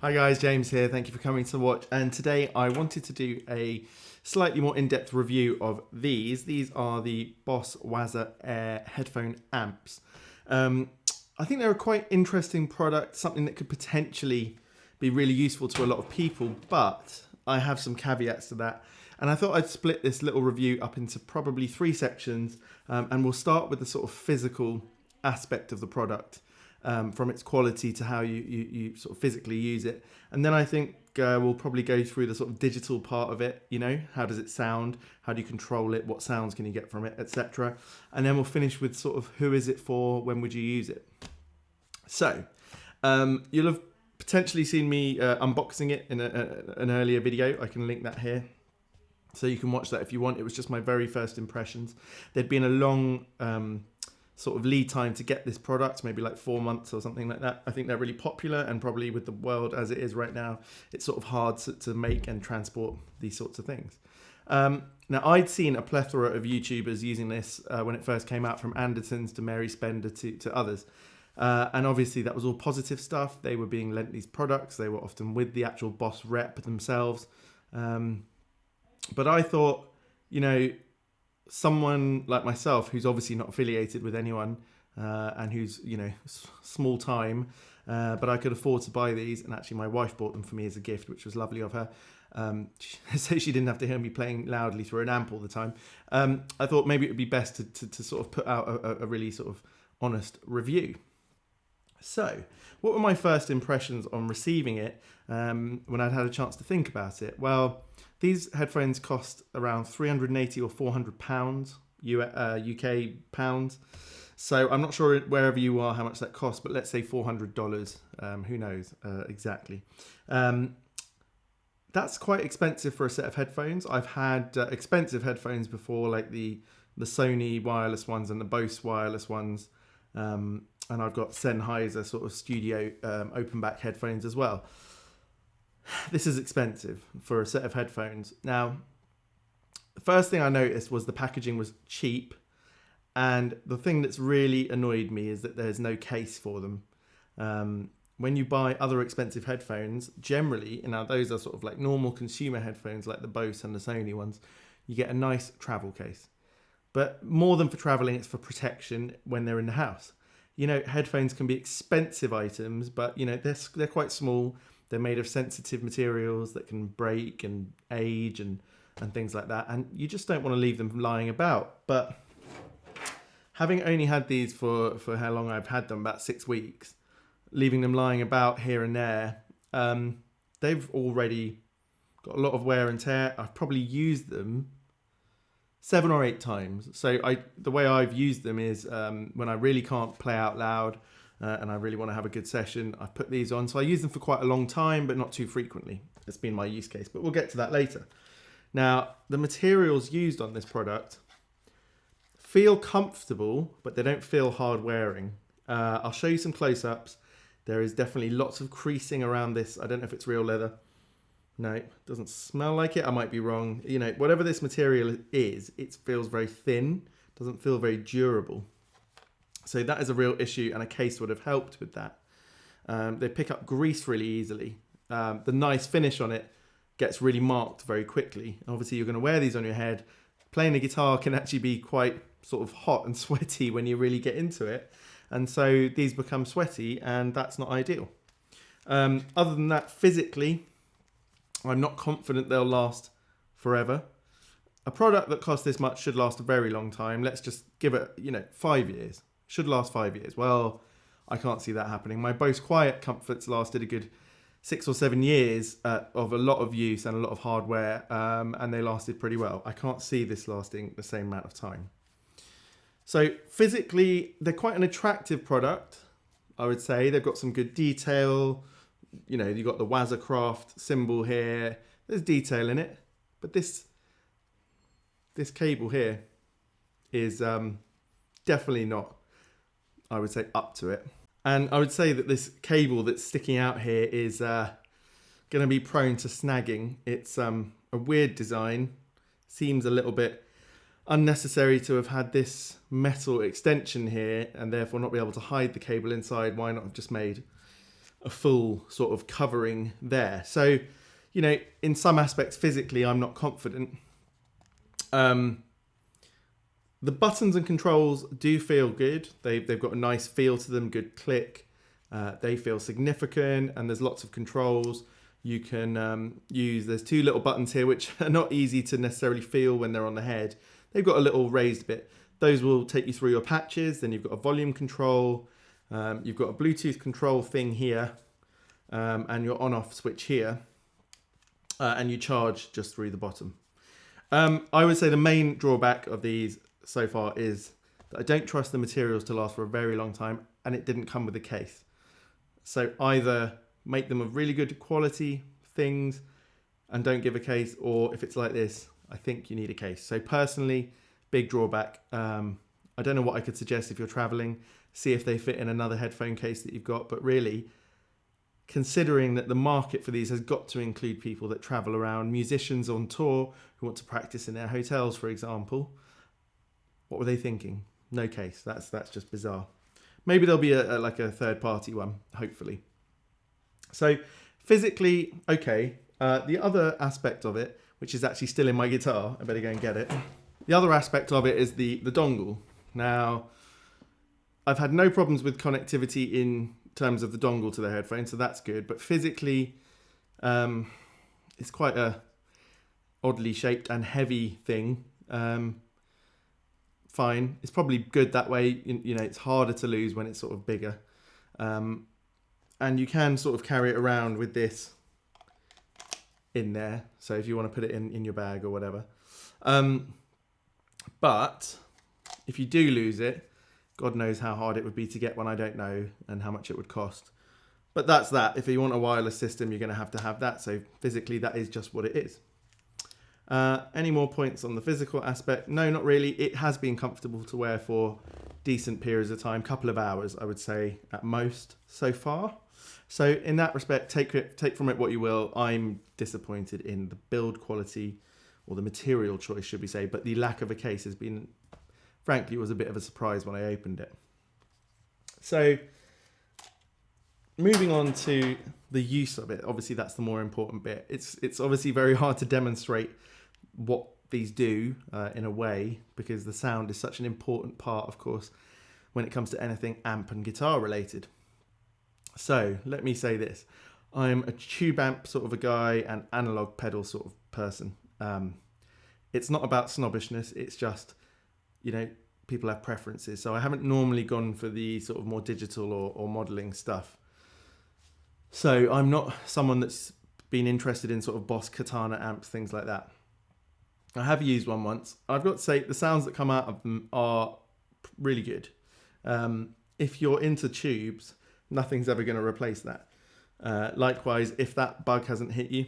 Hi guys, James here. Thank you for coming to watch. And today I wanted to do a slightly more in-depth review of these. These are the Boss Waza Air Headphone amps. I think they're a quite interesting product, something that could potentially be really useful to a lot of people, but I have some caveats to that. And I thought I'd split this little review up into probably 3 sections, and we'll start with the sort of physical aspect of the product. From its quality to how you sort of physically use it. And then I think we'll probably go through the sort of digital part of it, you know, how does it sound, how do you control it, what sounds can you get from it, etc. And then we'll finish with sort of who is it for, when would you use it. So you'll have potentially seen me unboxing it in an earlier video. I can link that here, so you can watch that if you want. It was just my very first impressions. There'd been a long sort of lead time to get this product, maybe like 4 months or something like that. I think they're really popular, and probably with the world as it is right now, it's sort of hard to make and transport these sorts of things. Now, I'd seen a plethora of YouTubers using this when it first came out, from Andersons to Mary Spender to others. And obviously that was all positive stuff. They were being lent these products. They were often with the actual Boss rep themselves. But I thought, you know, someone like myself, who's obviously not affiliated with anyone and who's, you know, small time, but I could afford to buy these, and actually my wife bought them for me as a gift, which was lovely of her, so she didn't have to hear me playing loudly through an amp all the time. I thought maybe it would be best to sort of put out a really sort of honest review. So what were my first impressions on receiving it when I'd had a chance to think about it? Well, these headphones cost around £380 or £400 UK pounds. So I'm not sure wherever you are how much that costs, but let's say $400. Who knows exactly. That's quite expensive for a set of headphones. I've had expensive headphones before, like the Sony wireless ones and the Bose wireless ones. And I've got Sennheiser sort of studio open back headphones as well. This is expensive for a set of headphones. Now, the first thing I noticed was the packaging was cheap, and the thing that's really annoyed me is that there's no case for them. When you buy other expensive headphones, generally, now those are sort of like normal consumer headphones like the Bose and the Sony ones, you get a nice travel case. But more than for traveling, it's for protection when they're in the house. You know, headphones can be expensive items, but you know, they're quite small. They're made of sensitive materials that can break and age and things like that. And you just don't want to leave them lying about. But having only had these for how long I've had them, about 6 weeks, leaving them lying about here and there, they've already got a lot of wear and tear. I've probably used them 7 or 8 times. So the way I've used them is when I really can't play out loud, and I really want to have a good session, I put these on. So I use them for quite a long time, but not too frequently. It's been my use case, but we'll get to that later. Now, the materials used on this product feel comfortable, but they don't feel hard wearing. I'll show you some close-ups. There is definitely lots of creasing around this. I don't know if it's real leather. No, it doesn't smell like it. I might be wrong. You know, whatever this material is, it feels very thin, doesn't feel very durable. So that is a real issue, and a case would have helped with that. They pick up grease really easily. The nice finish on it gets really marked very quickly. Obviously, you're going to wear these on your head. Playing the guitar can actually be quite sort of hot and sweaty when you really get into it. And so these become sweaty, and that's not ideal. Other than that, physically, I'm not confident they'll last forever. A product that costs this much should last a very long time. Let's just give it, 5 years. Should last 5 years. Well, I can't see that happening. My Bose Quiet Comforts lasted a good 6 or 7 years of a lot of use and a lot of hardware, and they lasted pretty well. I can't see this lasting the same amount of time. So physically, they're quite an attractive product, I would say. They've got some good detail. You know, you've got the Waza Craft symbol here. There's detail in it. But this cable here is definitely not, I would say, up to it. And I would say that this cable that's sticking out here is going to be prone to snagging. It's a weird design. Seems a little bit unnecessary to have had this metal extension here and therefore not be able to hide the cable inside. Why not have just made a full sort of covering there. So, you know, in some aspects physically, I'm not confident. The buttons and controls do feel good. They've got a nice feel to them, good click. They feel significant, and there's lots of controls. You can use, there's two little buttons here which are not easy to necessarily feel when they're on the head. They've got a little raised bit. Those will take you through your patches. Then you've got a volume control. You've got a Bluetooth control thing here, and your on-off switch here. And you charge just through the bottom. I would say the main drawback of these so far is that I don't trust the materials to last for a very long time, and it didn't come with a case. So either make them of really good quality things and don't give a case, or if it's like this, I think you need a case. So personally, big drawback. I don't know what I could suggest if you're traveling. See if they fit in another headphone case that you've got, but really, considering that the market for these has got to include people that travel around, musicians on tour who want to practice in their hotels, for example. What were they thinking? No case. That's just bizarre. Maybe there'll be like a third party one, hopefully. So physically, okay. The other aspect of it, which is actually still in my guitar, I better go and get it. The other aspect of it is the dongle. Now, I've had no problems with connectivity in terms of the dongle to the headphone, so that's good. But physically, it's quite a oddly shaped and heavy thing. Fine, it's probably good that way. You know, it's harder to lose when it's sort of bigger, and you can sort of carry it around with this in there. So if you want to put it in your bag or whatever, but if you do lose it, God knows how hard it would be to get one. I don't know, and how much it would cost. But that's that. If you want a wireless system, you're going to have that. So physically, that is just what it is. Any more points on the physical aspect? No, not really. It has been comfortable to wear for decent periods of time, couple of hours, I would say, at most so far. So in that respect, take from it what you will. I'm disappointed in the build quality, or the material choice, should we say, but the lack of a case has been, frankly, was a bit of a surprise when I opened it. So moving on to the use of it, obviously that's the more important bit. It's obviously very hard to demonstrate what these do in a way, because the sound is such an important part, of course, when it comes to anything amp and guitar related. So let me say this. I'm a tube amp sort of a guy and analog pedal sort of person. It's not about snobbishness. It's just, you know, people have preferences. So I haven't normally gone for the sort of more digital or modeling stuff. So I'm not someone that's been interested in sort of Boss Katana amps, things like that. I have used one once. I've got to say the sounds that come out of them are really good. If you're into tubes, nothing's ever going to replace that. Likewise, if that bug hasn't hit you,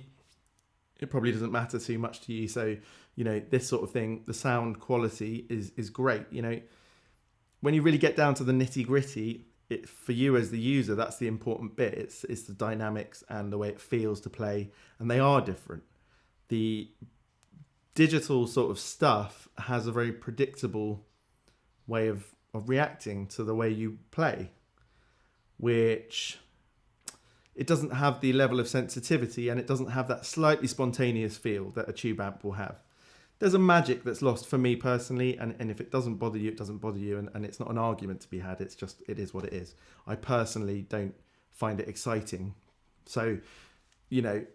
it probably doesn't matter too much to you. So, you know, this sort of thing, the sound quality is great. You know, when you really get down to the nitty gritty, for you as the user, that's the important bit. It's the dynamics and the way it feels to play, and they are different. The digital sort of stuff has a very predictable way of reacting to the way you play, which it doesn't have the level of sensitivity, and it doesn't have that slightly spontaneous feel that a tube amp will have. There's a magic that's lost for me personally, and if it doesn't bother you, it doesn't bother you, and it's not an argument to be had. It's just, it is what it is. I personally don't find it exciting. So, you know,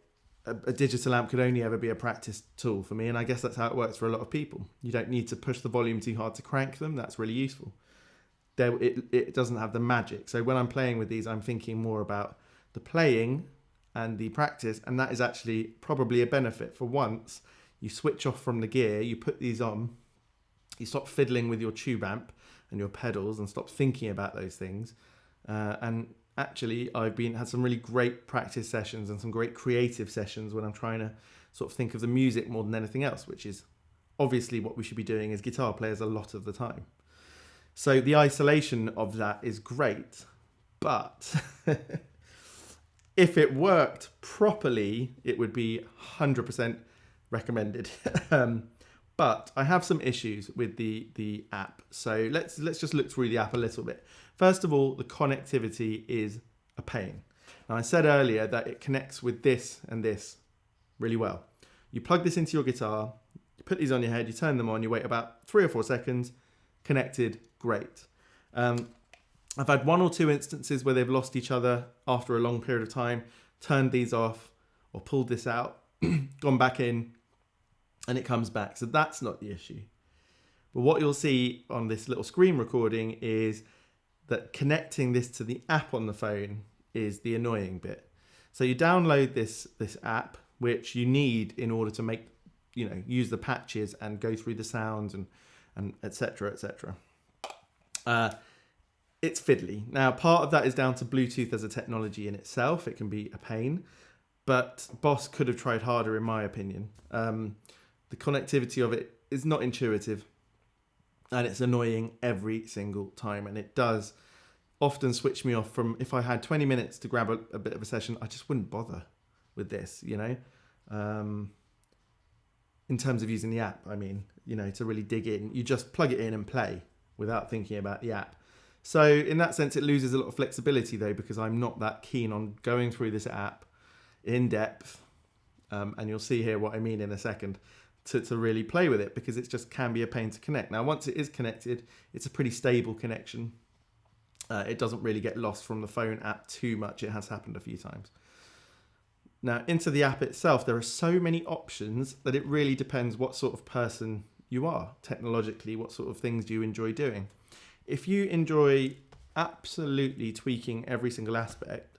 a digital amp could only ever be a practice tool for me, and I guess that's how it works for a lot of people. You don't need to push the volume too hard to crank them. That's really useful. It doesn't have the magic. So when I'm playing with these, I'm thinking more about the playing and the practice, and that is actually probably a benefit. For once, you switch off from the gear, you put these on, you stop fiddling with your tube amp and your pedals and stop thinking about those things. And actually, I've had some really great practice sessions and some great creative sessions when I'm trying to sort of think of the music more than anything else, which is obviously what we should be doing as guitar players a lot of the time. So the isolation of that is great, but if it worked properly, it would be 100% recommended. But I have some issues with the app. So let's just look through the app a little bit. First of all, the connectivity is a pain. Now, I said earlier that it connects with this and this really well. You plug this into your guitar, you put these on your head, you turn them on, you wait about 3 or 4 seconds, connected, great. I've had 1 or 2 instances where they've lost each other after a long period of time, turned these off or pulled this out, gone back in, and it comes back. So that's not the issue. But what you'll see on this little screen recording is that connecting this to the app on the phone is the annoying bit. So you download this app, which you need in order to make, use the patches and go through the sounds and et cetera, et cetera. It's fiddly. Now, part of that is down to Bluetooth as a technology in itself. It can be a pain, but Boss could have tried harder, in my opinion. The connectivity of it is not intuitive, and it's annoying every single time. And it does often switch me off from, if I had 20 minutes to grab a bit of a session, I just wouldn't bother with this, in terms of using the app. I mean, to really dig in, you just plug it in and play without thinking about the app. So in that sense, it loses a lot of flexibility though, because I'm not that keen on going through this app in depth. And you'll see here what I mean in a second, to really play with it, because it just can be a pain to connect. Now, once it is connected, it's a pretty stable connection. It doesn't really get lost from the phone app too much. It has happened a few times. Now, into the app itself, there are so many options that it really depends what sort of person you are technologically, what sort of things do you enjoy doing. If you enjoy absolutely tweaking every single aspect,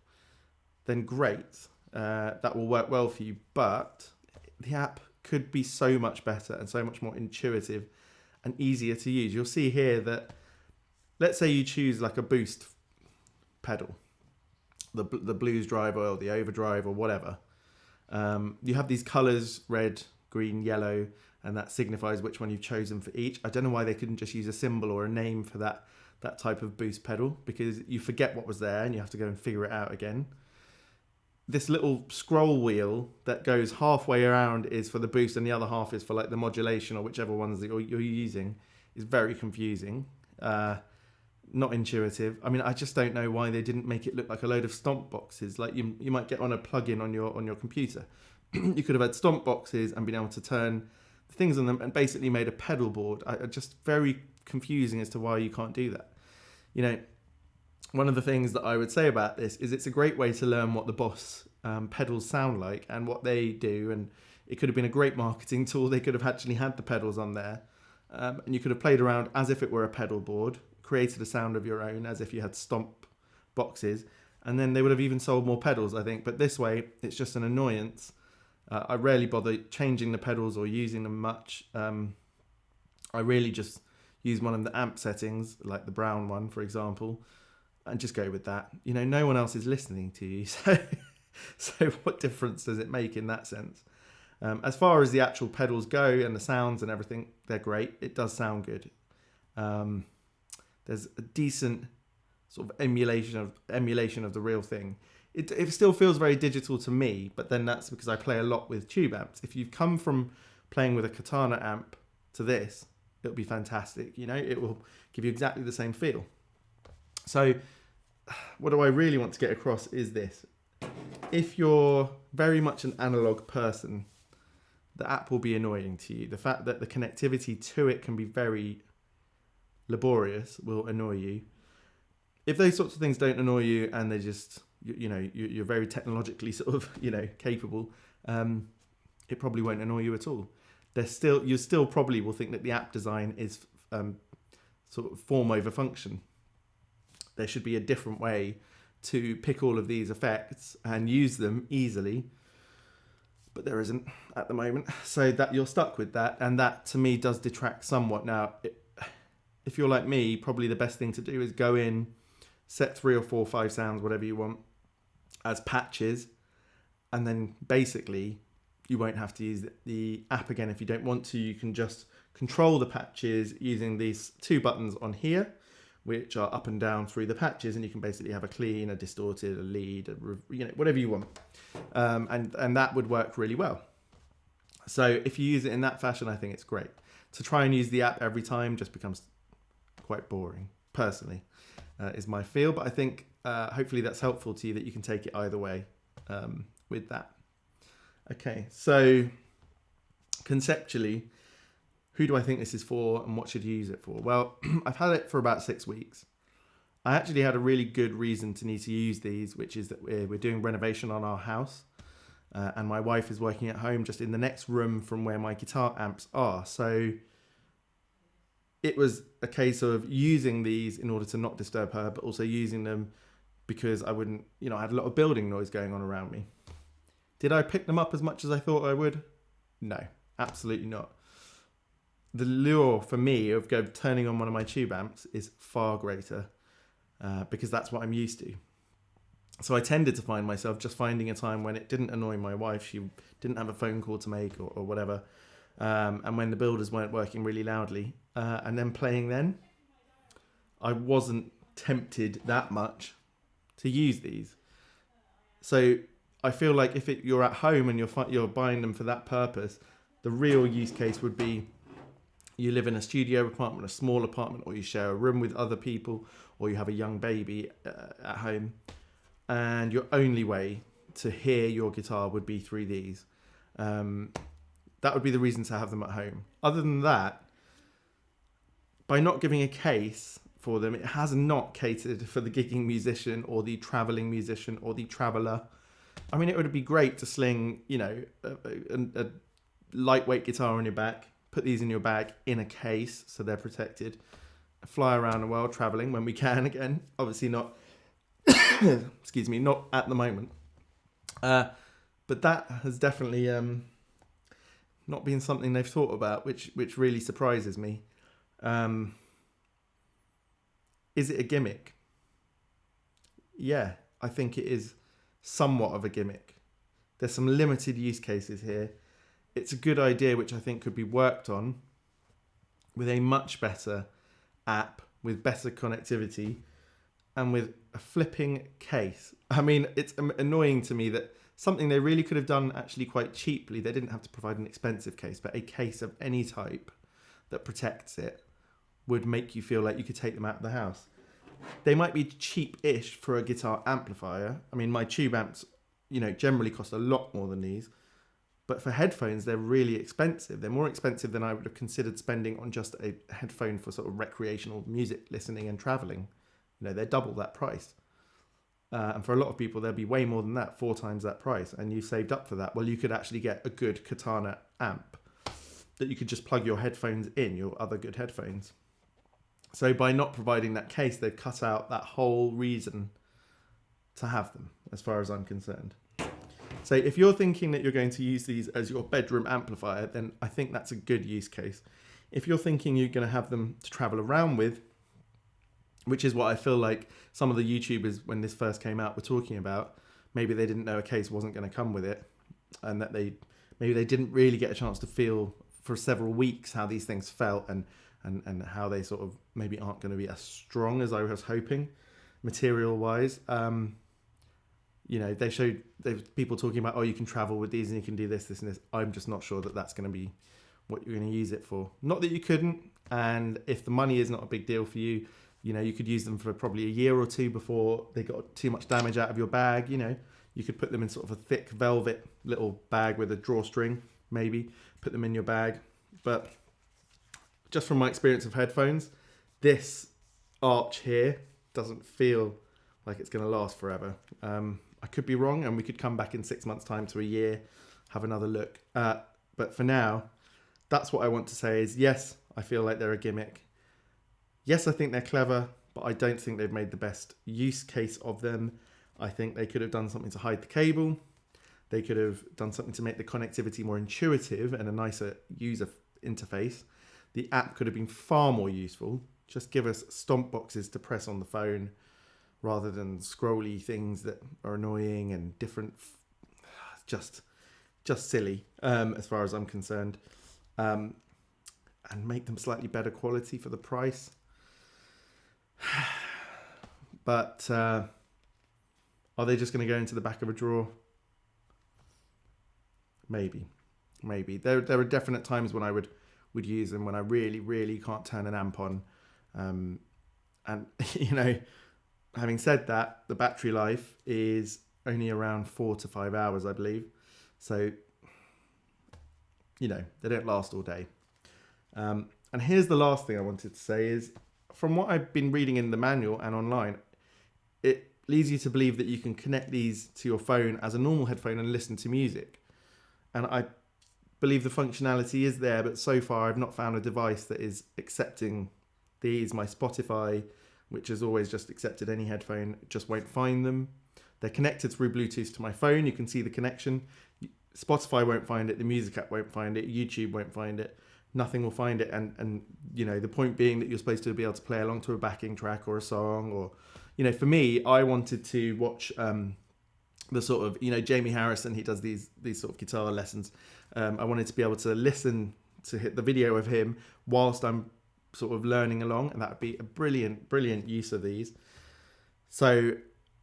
then great. That will work well for you. But the app could be so much better and so much more intuitive and easier to use. You'll see here that, let's say you choose like a boost pedal, the blues drive or the overdrive or whatever. You have these colors, red, green, yellow, and that signifies which one you've chosen for each. I don't know why they couldn't just use a symbol or a name for that type of boost pedal, because you forget what was there and you have to go and figure it out again. This little scroll wheel that goes halfway around is for the boost and the other half is for like the modulation, or whichever ones that you're using, is very confusing. Not intuitive. I mean, I just don't know why they didn't make it look like a load of stomp boxes like you might get on a plugin on your computer. You could have had stomp boxes and been able to turn the things on them and basically made a pedal board. Just very confusing as to why you can't do that. One of the things that I would say about this is it's a great way to learn what the Boss pedals sound like and what they do. And it could have been a great marketing tool. They could have actually had the pedals on there. And you could have played around as if it were a pedal board, created a sound of your own as if you had stomp boxes, and then they would have even sold more pedals, I think. But this way, it's just an annoyance. I rarely bother changing the pedals or using them much. I really just use one of the amp settings, like the brown one, for example, and just go with that. No one else is listening to you, so what difference does it make in that sense? As far as the actual pedals go and the sounds and everything, they're great. It does sound good. There's a decent sort of emulation of the real thing. It still feels very digital to me, but then that's because I play a lot with tube amps. If you've come from playing with a Katana amp to this, it'll be fantastic. It will give you exactly the same feel. So what do I really want to get across is this. If you're very much an analog person, the app will be annoying to you. The fact that the connectivity to it can be very laborious will annoy you. If those sorts of things don't annoy you and they just, you're very technologically sort of, capable, it probably won't annoy you at all. You still probably will think that the app design is sort of form over function. There should be a different way to pick all of these effects and use them easily, but there isn't at the moment. So that you're stuck with that, and that to me does detract somewhat. Now, if you're like me, probably the best thing to do is go in, set 3 or 4, 5 sounds, whatever you want, as patches, and then basically you won't have to use the app again if you don't want to. You can just control the patches using these 2 buttons on here, which are up and down through the patches, and you can basically have a clean, a distorted, a lead, whatever you want, and that would work really well. So if you use it in that fashion, I think it's great. To try and use the app every time just becomes quite boring, personally, is my feel. But I think hopefully that's helpful to you, that you can take it either way with that. Okay, so conceptually, who do I think this is for and what should you use it for? Well, I've had it for about 6 weeks. I actually had a really good reason to need to use these, which is that we're doing renovation on our house. And my wife is working at home just in the next room from where my guitar amps are. So it was a case of using these in order to not disturb her, but also using them because I wouldn't, I had a lot of building noise going on around me. Did I pick them up as much as I thought I would? No, absolutely not. The lure for me of turning on one of my tube amps is far greater because that's what I'm used to. So I tended to find myself just finding a time when it didn't annoy my wife, she didn't have a phone call to make or whatever, and when the builders weren't working really loudly, and then playing then. I wasn't tempted that much to use these. So I feel like if you're at home and you're buying them for that purpose, the real use case would be you live in a studio apartment, a small apartment, or you share a room with other people, or you have a young baby at home, and your only way to hear your guitar would be through these. That would be the reason to have them at home. Other than that, by not giving a case for them, it has not catered for the gigging musician or the traveling musician or the traveler. I mean, it would be great to sling, a lightweight guitar on your back, put these in your bag in a case so they're protected, fly around the world traveling when we can again. Obviously not, excuse me, not at the moment. But that has definitely not been something they've thought about, which really surprises me. Is it a gimmick? Yeah, I think it is somewhat of a gimmick. There's some limited use cases here. It's a good idea, which I think could be worked on with a much better app, with better connectivity, and with a flipping case. I mean, it's annoying to me that something they really could have done actually quite cheaply. They didn't have to provide an expensive case, but a case of any type that protects it would make you feel like you could take them out of the house. They might be cheap-ish for a guitar amplifier. I mean, my tube amps, generally cost a lot more than these. But for headphones, they're really expensive. They're more expensive than I would have considered spending on just a headphone for sort of recreational music listening and traveling. They're double that price. And for a lot of people, they'll be way more than that, 4 times that price. And you've saved up for that. Well, you could actually get a good Katana amp that you could just plug your headphones in, your other good headphones. So by not providing that case, they've cut out that whole reason to have them, as far as I'm concerned. So if you're thinking that you're going to use these as your bedroom amplifier, then I think that's a good use case. If you're thinking you're going to have them to travel around with, which is what I feel like some of the YouTubers, when this first came out, were talking about, maybe they didn't know a case wasn't going to come with it, and that maybe they didn't really get a chance to feel for several weeks how these things felt and how they sort of maybe aren't going to be as strong as I was hoping, material-wise. They showed people talking about, you can travel with these and you can do this, and this. I'm just not sure that that's going to be what you're going to use it for. Not that you couldn't, and if the money is not a big deal for you, you could use them for probably a year or two before they got too much damage out of your bag. You could put them in sort of a thick velvet little bag with a drawstring, maybe, put them in your bag. But just from my experience of headphones, this arch here doesn't feel like it's going to last forever. I could be wrong, and we could come back in 6 months' time to a year, have another look. But for now, that's what I want to say is, yes, I feel like they're a gimmick. Yes, I think they're clever, but I don't think they've made the best use case of them. I think they could have done something to hide the cable. They could have done something to make the connectivity more intuitive and a nicer user interface. The app could have been far more useful. Just give us stomp boxes to press on the phone rather than scrolly things that are annoying and different. Just silly, as far as I'm concerned. And make them slightly better quality for the price. But are they just going to go into the back of a drawer? Maybe. There are definite times when I would use them, when I really, really can't turn an amp on. And, having said that, the battery life is only around 4 to 5 hours, I believe. So, they don't last all day. And here's the last thing I wanted to say is, from what I've been reading in the manual and online, it leads you to believe that you can connect these to your phone as a normal headphone and listen to music. And I believe the functionality is there, but so far I've not found a device that is accepting these. My Spotify, which has always just accepted any headphone, just won't find them. They're connected through Bluetooth to my phone. You can see the connection. Spotify won't find it. The music app won't find it. YouTube won't find it. Nothing will find it. And the point being that you're supposed to be able to play along to a backing track or a song, or, for me, I wanted to watch the sort of, Jamie Harrison, he does these sort of guitar lessons. I wanted to be able to listen to hit the video of him whilst I'm sort of learning along, and that would be a brilliant use of these. So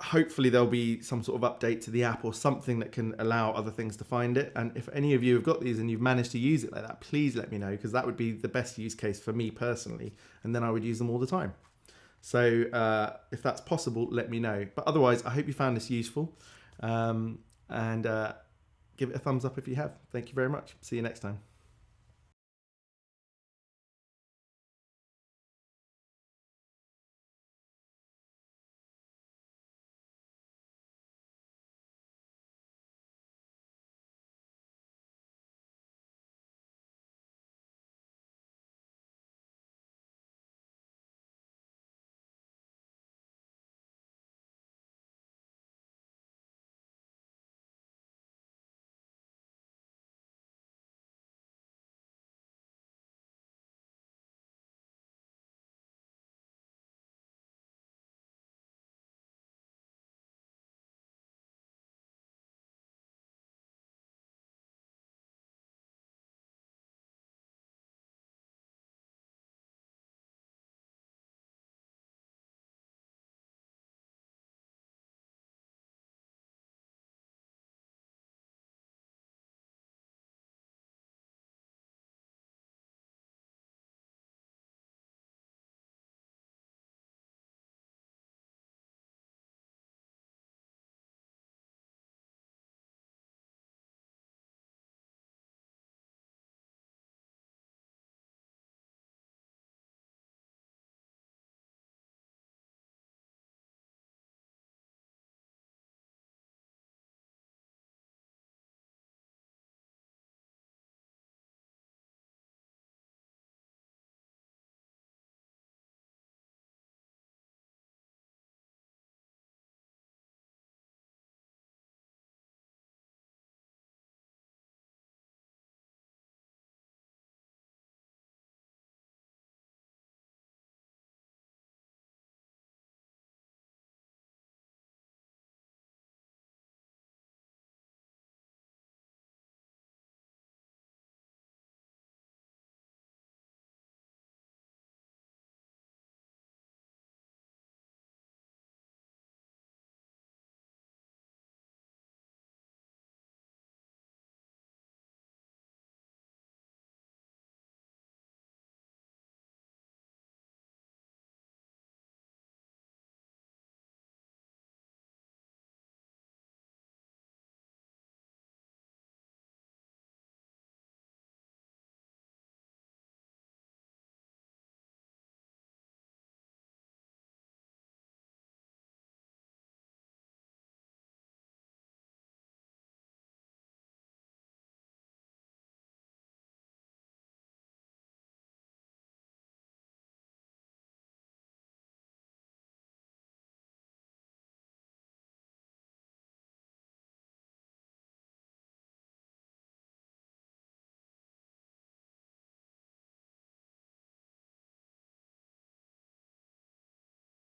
hopefully there'll be some sort of update to the app or something that can allow other things to find it. And if any of you have got these and you've managed to use it like that, please let me know, because that would be the best use case for me personally, and then I would use them all the time. So if that's possible, let me know. But otherwise, I hope you found this useful, and give it a thumbs up if you have. Thank you very much. See you next time.